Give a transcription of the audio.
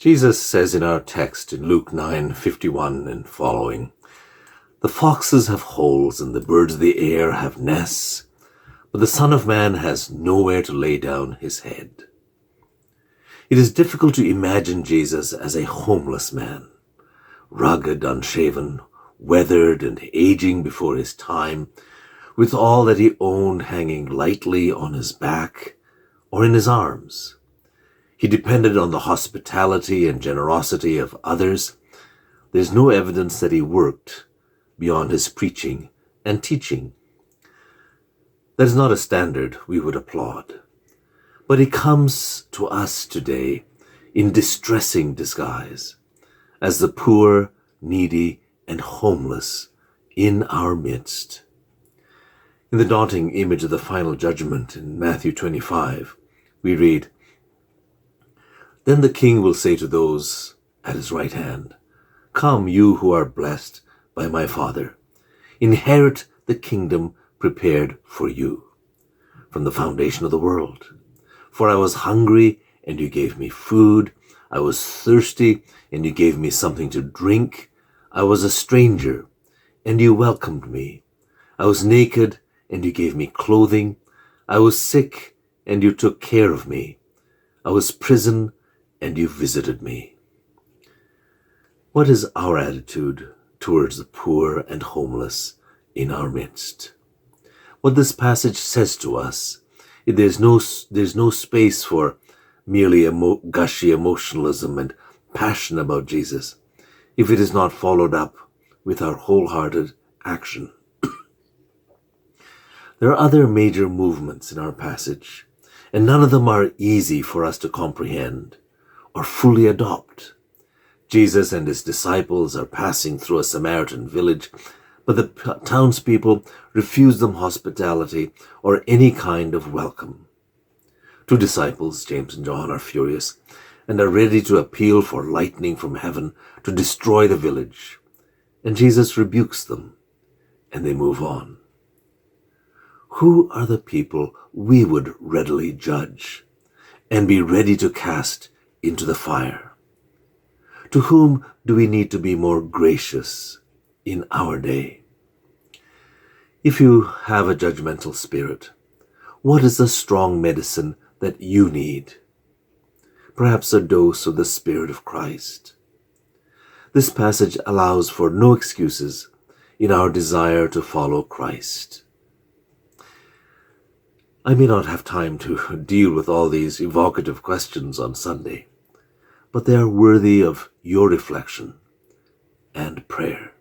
Jesus says in our text in Luke 9:51 and following, "The foxes have holes and the birds of the air have nests, but the Son of Man has nowhere to lay down his head." It is difficult to imagine Jesus as a homeless man, rugged, unshaven, weathered, and aging before his time, with all that he owned hanging lightly on his back or in his arms. He depended on the hospitality and generosity of others. There's no evidence that he worked beyond his preaching and teaching. That is not a standard we would applaud. But he comes to us today in distressing disguise, as the poor, needy, and homeless in our midst. In the daunting image of the final judgment in Matthew 25, we read, "Then the king will say to those at his right hand, 'Come, you who are blessed by my Father, inherit the kingdom prepared for you from the foundation of the world. For I was hungry, and you gave me food. I was thirsty, and you gave me something to drink. I was a stranger, and you welcomed me. I was naked, and you gave me clothing. I was sick, and you took care of me. I was in prison, and you visited me.'" What is our attitude towards the poor and homeless in our midst? What this passage says to us, there's no space for merely gushy emotionalism and passion about Jesus if it is not followed up with our wholehearted action. There are other major movements in our passage, and none of them are easy for us to comprehend or fully adopt. Jesus and his disciples are passing through a Samaritan village, but the townspeople refuse them hospitality or any kind of welcome. Two disciples, James and John, are furious and are ready to appeal for lightning from heaven to destroy the village, and Jesus rebukes them, and they move on. Who are the people we would readily judge and be ready to cast into the fire? To whom do we need to be more gracious in our day? If you have a judgmental spirit, what is the strong medicine that you need? Perhaps a dose of the Spirit of Christ. This passage allows for no excuses in our desire to follow Christ. I may not have time to deal with all these evocative questions on Sunday, but they are worthy of your reflection and prayer.